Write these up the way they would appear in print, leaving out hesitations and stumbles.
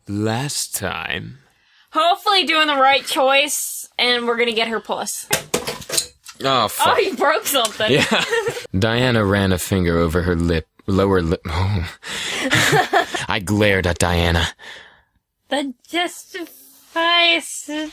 last time. Hopefully doing the right choice, and we're gonna get her puss. Oh, fuck. Oh, you broke something. Yeah. Diana ran a finger over her lower lip. Oh. I glared at Diana. That justifies. I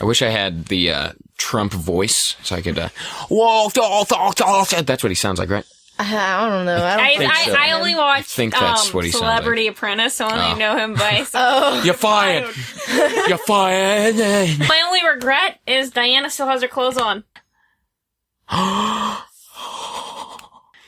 wish I had the Trump voice so I could. Whoa, that's what he sounds like, right? I don't know. I don't think so. I only watched think that's what he sounds Celebrity like. Apprentice, so I only know him by. You're fired. You're fired. My only regret is Diana still has her clothes on.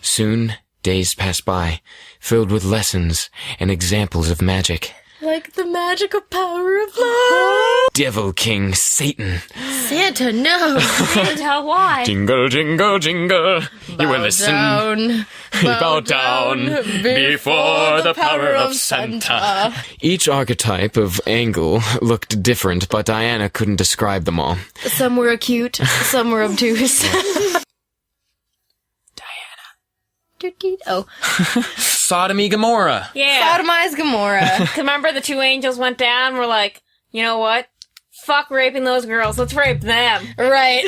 Soon, days passed by, filled with lessons and examples of magic. Like the magical power of love. Devil King Satan. Santa, no. Santa, why? Jingle, jingle, jingle. You will listen. Down, Bow down before the power of Santa. Each archetype of angle looked different, but Diana couldn't describe them all. Some were acute, some were obtuse. Oh. Sodomy Gomorrah. Yeah. Sodomized Gomorrah. Remember the two angels went down? We're like, you know what? Fuck raping those girls. Let's rape them. Right.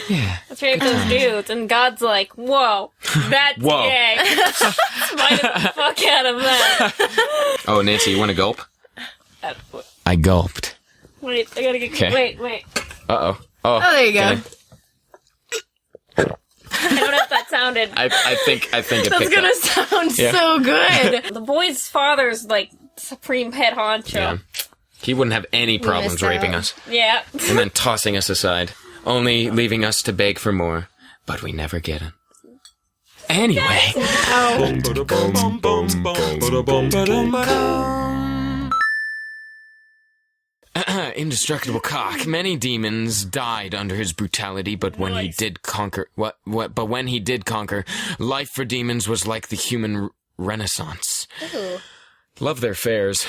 Yeah. Let's rape those dudes. And God's like, whoa, that's Whoa. gay. Smite the fuck out of that. Oh, Nancy, you want to gulp? I gulped. Wait, I gotta get... Okay. Wait. Uh-oh. Oh, there you go. okay. I don't know if that sounded... I think it That's picked gonna up. sound Yeah. so good. The boy's father's, like, supreme head honcho. Yeah. He wouldn't have any problems missed raping out. us. Yeah. And then tossing us aside, only leaving us to beg for more. But we never get it. Anyway. Indestructible cock. Many demons died under his brutality, but when he did conquer, But when he did conquer, life for demons was like the human renaissance. Ooh. Love their fairs.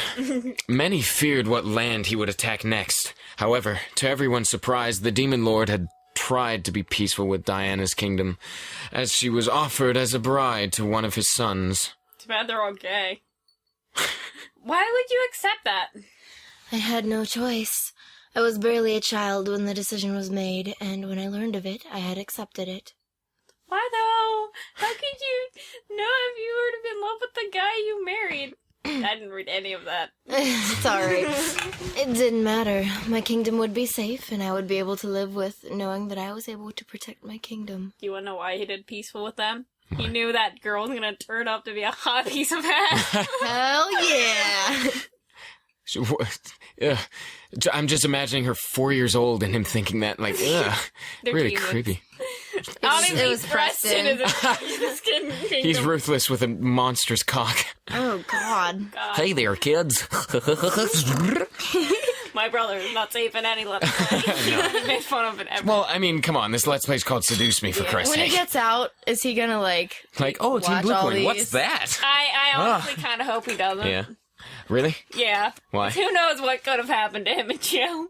Many feared what land he would attack next. However, to everyone's surprise, the demon lord had tried to be peaceful with Diana's kingdom, as she was offered as a bride to one of his sons. Too bad they're all gay. Why would you accept that? I had no choice. I was barely a child when the decision was made, and when I learned of it, I had accepted it. Why though? How could you know if you were to be in love with the guy you married? I didn't read any of that. It's alright. It didn't matter. My kingdom would be safe, and I would be able to live with knowing that I was able to protect my kingdom. Do you want to know why he did peaceful with them? He knew that girl was gonna turn up to be a hot piece of ass. Hell yeah! Ugh. I'm just imagining her 4 years old and him thinking that, like, ugh, really demons. creepy. Obviously, it was Preston. He's ruthless with a monstrous cock. Oh, God. Hey there, kids. My brother is not safe in any Let's Play. He made fun of it ever. Well, I mean, come on, this Let's Play's called Seduce Me, for Christ's When it sake. gets out, is he gonna, like Oh, watch all TeamBlueCoin, what's these? that? I honestly kind of hope he doesn't. Yeah. Really? Yeah. Why? Who knows what could have happened to him in jail?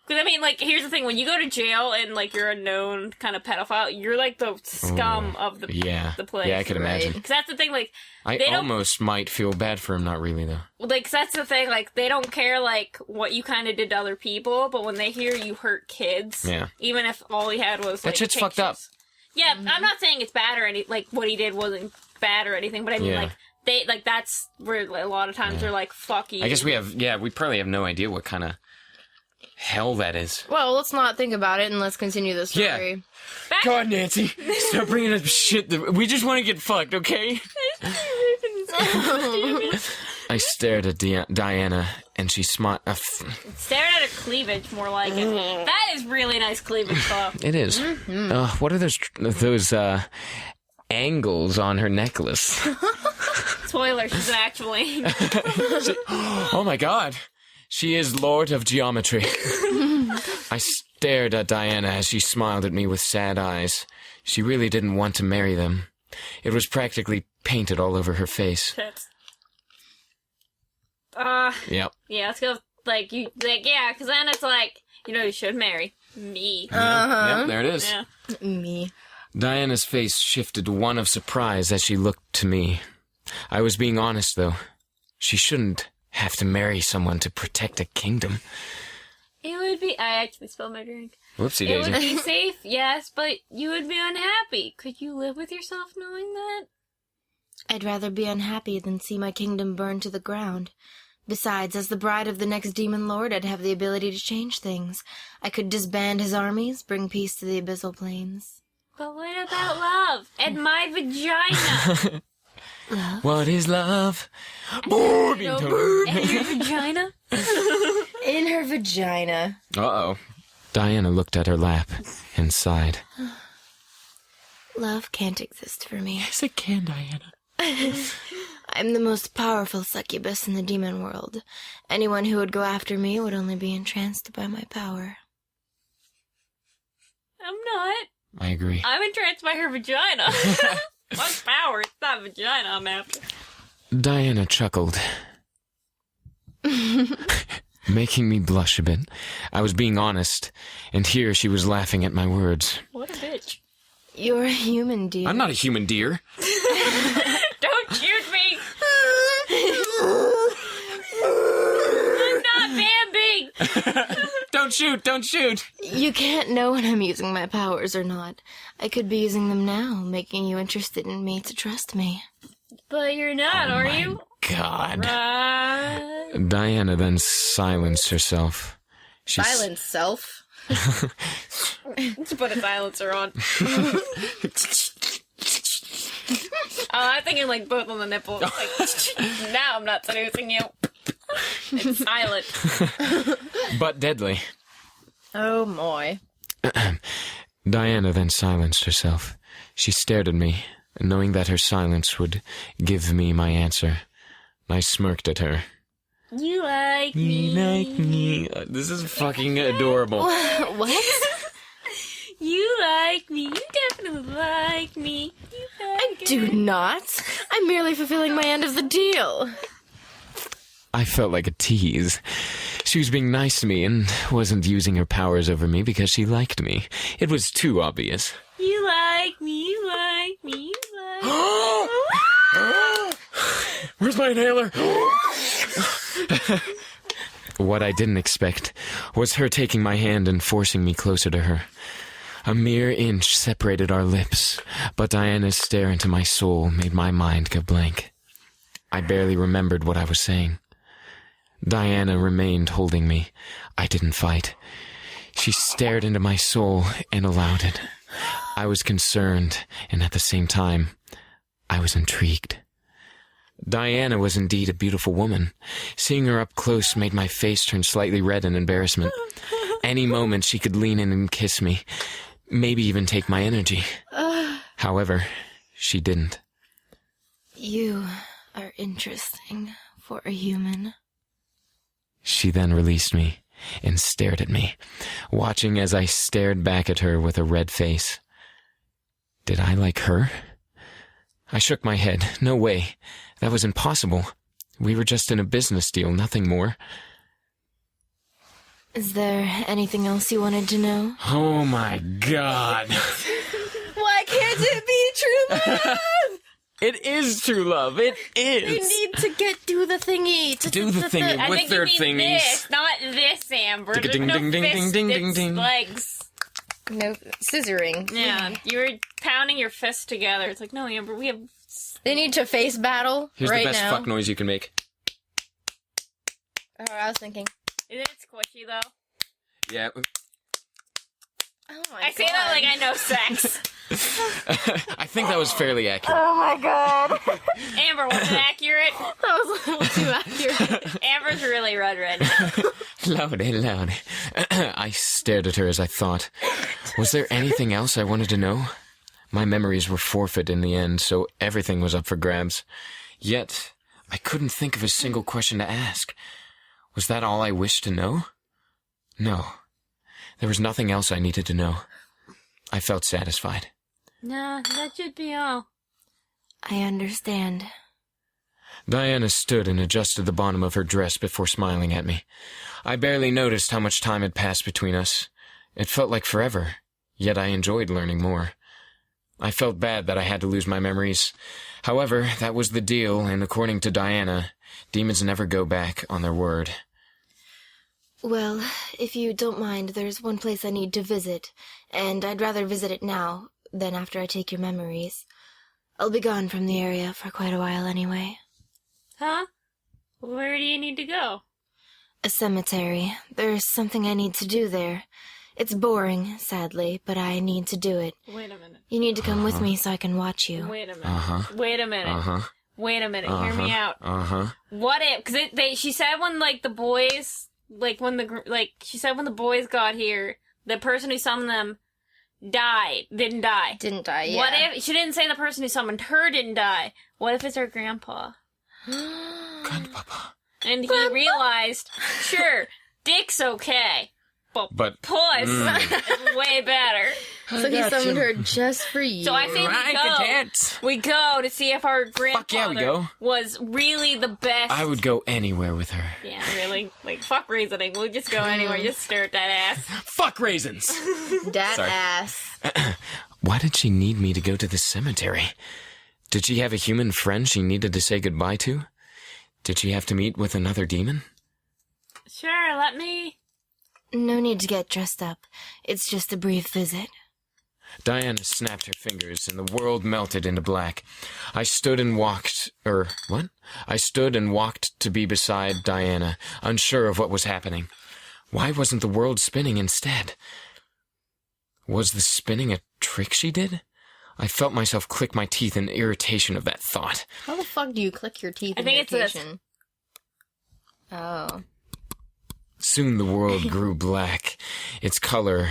Because, I mean, like, here's the thing. When you go to jail and, like, you're a known kind of pedophile, you're, like, the scum of the place. Yeah, I could imagine. Because that's the thing, like... I almost might feel bad for him, not really, though. Like, 'cause that's the thing, like, they don't care, like, what you kind of did to other people, but when they hear you hurt kids, even if all he had was, like, That shit's pictures. fucked up. Yeah, I'm not saying it's bad or anything, like, what he did wasn't bad or anything, but I mean, like, they, like, that's where a lot of times they're like, fuck you. I guess we probably have no idea what kind of hell that is. Well, let's not think about it and let's continue the story. Yeah. God, Nancy, stop bringing up shit. We just want to get fucked, okay? I stared at Diana, and she smiled. Stared at her cleavage, more like it. That is really nice cleavage, though. It is. What are those angles on her necklace? Spoiler, she's an actual angel. Oh my god. She is Lord of Geometry. I stared at Diana as she smiled at me with sad eyes. She really didn't want to marry them. It was practically painted all over her face. Tits. Yep. Yeah, let's go, like, because then it's like, you should marry me. Yep, there it is. Yeah. Me. Diana's face shifted one of surprise as she looked to me. I was being honest, though. She shouldn't have to marry someone to protect a kingdom. It would be... I actually spilled my drink. Whoopsie It daisy. would be safe, yes, but you would be unhappy. Could you live with yourself knowing that? I'd rather be unhappy than see my kingdom burn to the ground. Besides, as the bride of the next demon lord, I'd have the ability to change things. I could disband his armies, bring peace to the abyssal plains. But what about love? And my vagina? Love? What is love? Oh, being told. And your vagina? In her vagina. Uh-oh. Diana looked at her lap and sighed. Love can't exist for me. Yes, it can, Diana. I'm the most powerful succubus in the demon world. Anyone who would go after me would only be entranced by my power. I'm not. I agree. I'm entranced by her vagina. What power? It's not vagina I'm after. Diana chuckled, making me blush a bit. I was being honest, and here she was laughing at my words. What a bitch. You're a human, dear. I'm not a human deer. Don't shoot me! I'm not Bambi! Don't shoot! You can't know when I'm using my powers or not. I could be using them now, making you interested in me to trust me. But you're not, are you? God. Right. Diana then silenced herself. Silent self. Let's put a silencer on. I'm thinking like both on the nipples. Like, now I'm not seducing you. It's silent. But deadly. Oh, my. Diana then silenced herself. She stared at me, knowing that her silence would give me my answer. I smirked at her. You like me. You like me. This is fucking adorable. What? You like me. You definitely like me. You I do not. I'm merely fulfilling my end of the deal. I felt like a tease. She was being nice to me and wasn't using her powers over me because she liked me. It was too obvious. You like me. You like me. You like me. Where's my inhaler? What I didn't expect was her taking my hand and forcing me closer to her. A mere inch separated our lips, but Diana's stare into my soul made my mind go blank. I barely remembered what I was saying. Diana remained holding me. I didn't fight. She stared into my soul and allowed it. I was concerned, and at the same time, I was intrigued. Diana was indeed a beautiful woman. Seeing her up close made my face turn slightly red in embarrassment. Any moment she could lean in and kiss me, maybe even take my energy. However, she didn't. You are interesting for a human. She then released me and stared at me, watching as I stared back at her with a red face. Did I like her? I shook my head. No way. That was impossible. We were just in a business deal, nothing more. Is there anything else you wanted to know? Oh my God. Why can't it be true love? It is true love. It is. You need to do the thingy. Do the thingy I with think their you mean thingies. this, not this, Amber. Ding, There's ding, no ding, ding, fist, ding, ding, it's ding. legs. No, scissoring. Yeah, you were pounding your fists together. It's like, no, Amber, we have... They need to face battle Here's right the best now. fuck noise you can make. Oh, I was thinking. Isn't it squishy, though? Yeah. Oh my I say that like I know sex. I think that was fairly accurate. Oh my god. Amber, was it accurate? That was a little too accurate. Amber's really red now. Loudy. I stared at her as I thought. Was there anything else I wanted to know? My memories were forfeit in the end, so everything was up for grabs. Yet, I couldn't think of a single question to ask. Was that all I wished to know? No. There was nothing else I needed to know. I felt satisfied. Nah, that should be all. I understand. Diana stood and adjusted the bottom of her dress before smiling at me. I barely noticed how much time had passed between us. It felt like forever, yet I enjoyed learning more. I felt bad that I had to lose my memories. However, that was the deal, and according to Diana, Demons never go back on their word. Well, if you don't mind, there's one place I need to visit, and I'd rather visit it now than after I take your memories. I'll be gone from the area for quite a while anyway. Huh? Where do you need to go? A cemetery. There's something I need to do there. It's boring, sadly, but I need to do it. Wait a minute. You need to come with me so I can watch you. Wait a minute. Wait a minute. Wait a minute. Hear me out. What if? Because she said when the boys, she said when the boys got here, the person who summoned them didn't die. Didn't die. Yeah. What if she didn't say the person who summoned her didn't die? What if it's her grandpa? Grandpapa. And he realized, sure, dick's okay, but puss is way better. So he summoned her just for you. So I think we go to see if our grandfather was really the best. I would go anywhere with her. Yeah, really? Fuck reasoning. We'll just go anywhere. Just stare at that ass. Fuck raisins! That ass. Why did she need me to go to the cemetery? Did she have a human friend she needed to say goodbye to? Did she have to meet with another demon? Sure, let me... No need to get dressed up. It's just a brief visit. Diana snapped her fingers, and the world melted into black. I stood and walked... I stood and walked to be beside Diana, unsure of what was happening. Why wasn't the world spinning instead? Was the spinning a trick she did? I felt myself click my teeth in irritation of that thought. How the fuck do you click your teeth in irritation? Oh. Soon the world grew black. Its color...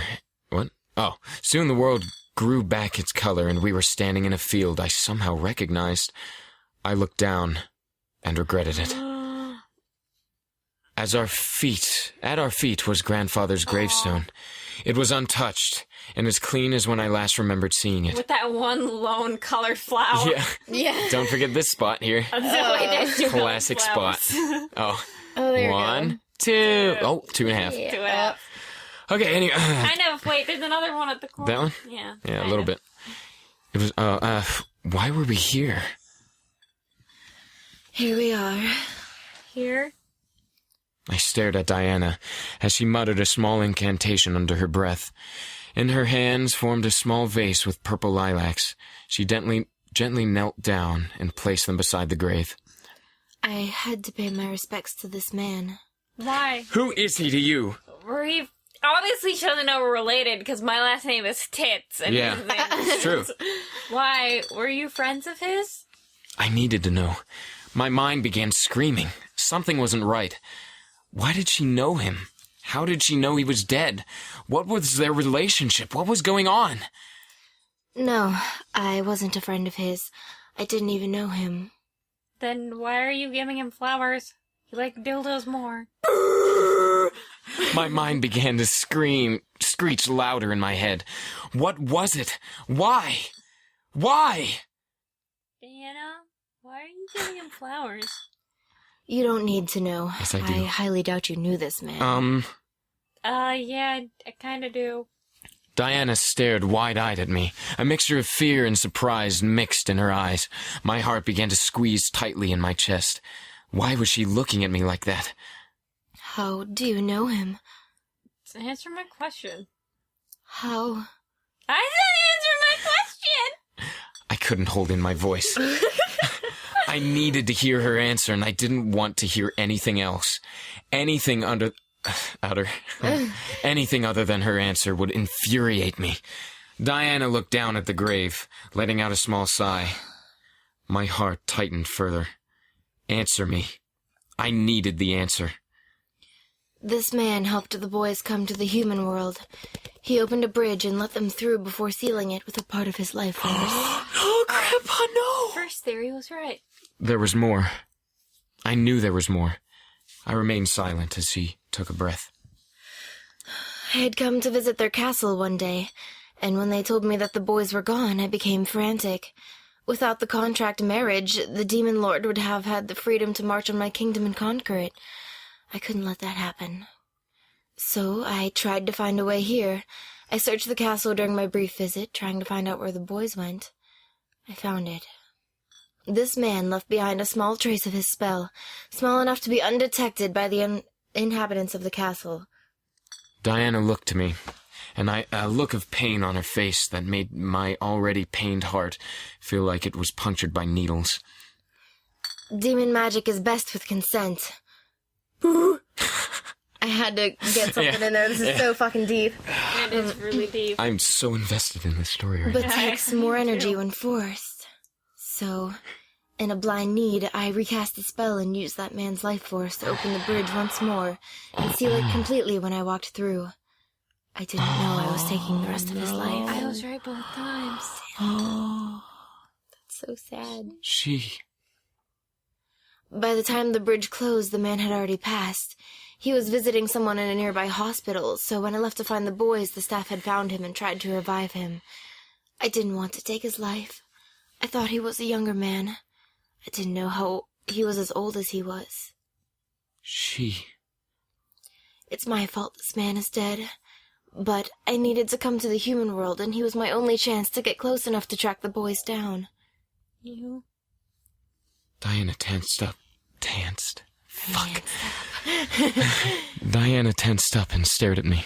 What? Oh. Soon the world grew back its color, and we were standing in a field I somehow recognized. I looked down and regretted it. At our feet was Grandfather's gravestone. It was untouched, and as clean as when I last remembered seeing it. With that one lone colored flower. Yeah. Don't forget this spot here. Classic spot. Oh, there 1, 2. Oh, 2.5. Yeah. 2.5. Okay, anyway. Kind of. Wait, there's another one at the corner. That one? Yeah. Yeah, a little bit. It was, why were we here? Here we are. Here? I stared at Diana as she muttered a small incantation under her breath. In her hands formed a small vase with purple lilacs. She gently knelt down and placed them beside the grave. I had to pay my respects to this man. Why? Who is he to you? Obviously she doesn't know we're related because my last name is Tits. And yeah, it's true. Why? Were you friends of his? I needed to know. My mind began screaming. Something wasn't right. Why did she know him? How did she know he was dead? What was their relationship? What was going on? No, I wasn't a friend of his. I didn't even know him. Then why are you giving him flowers? You like dildos more. My mind began to screech louder in my head. What was it? Why? Why? Diana, why are you giving him flowers? You don't need to know. Yes, I do. I highly doubt you knew this man. Yeah, I kinda do. Diana stared wide-eyed at me. A mixture of fear and surprise mixed in her eyes. My heart began to squeeze tightly in my chest. Why was she looking at me like that? How do you know him? Answer my question. How? I said answer my question! I couldn't hold in my voice. I needed to hear her answer, and I didn't want to hear anything else. Anything anything other than her answer would infuriate me. Diana looked down at the grave, letting out a small sigh. My heart tightened further. Answer me. I needed the answer. This man helped the boys come to the human world. He opened a bridge and let them through before sealing it with a part of his life force. Oh, Grandpa, no! First theory was right. There was more. I knew there was more. I remained silent as she took a breath. I had come to visit their castle one day, and when they told me that the boys were gone, I became frantic. Without the contract marriage, the demon lord would have had the freedom to march on my kingdom and conquer it. I couldn't let that happen. So I tried to find a way here. I searched the castle during my brief visit, trying to find out where the boys went. I found it. This man left behind a small trace of his spell, small enough to be undetected by the inhabitants of the castle. Diana looked to me, and a look of pain on her face that made my already pained heart feel like it was punctured by needles. Demon magic is best with consent. I had to get something in there. This is so fucking deep. It is really deep. I'm so invested in this story right now. But takes more energy when forced. So, in a blind need, I recast the spell and used that man's life force to open the bridge once more and seal it completely when I walked through. I didn't know I was taking the rest of his life. I was right both times. That's so sad. By the time the bridge closed, the man had already passed. He was visiting someone in a nearby hospital, so when I left to find the boys, the staff had found him and tried to revive him. I didn't want to take his life. I thought he was a younger man. I didn't know how he was as old as he was. It's my fault this man is dead. But I needed to come to the human world, and he was my only chance to get close enough to track the boys down. You? Diana Diana tensed up and stared at me.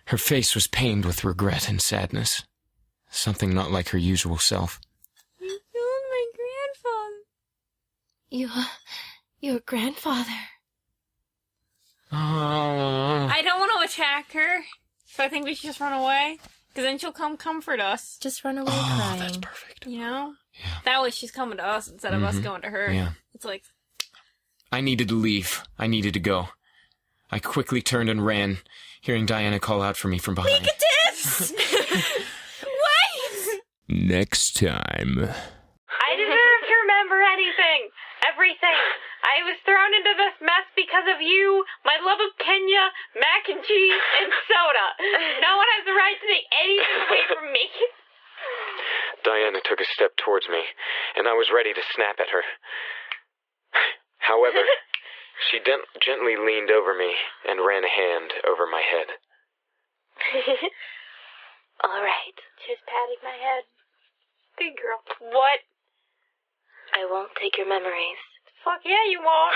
Her face was pained with regret and sadness. Something not like her usual self. You killed my grandfather. Your grandfather. I don't want to attack her, so I think we should just run away. Because then she'll come comfort us. Just run away crying. That's perfect. You know? Yeah. That way she's coming to us instead of us going to her. Yeah. It's like... I needed to leave. I needed to go. I quickly turned and ran, hearing Diana call out for me from behind. Negative! Wait! Next time. I deserve to remember anything. Everything. I was thrown into this mess because of you, my love of Kenya, mac and cheese, and soda. No one has the right to take anything away from me. Diana took a step towards me, and I was ready to snap at her. However, she gently leaned over me and ran a hand over my head. All right. She's patting my head. Good girl. What? I won't take your memories. Fuck yeah, you won't.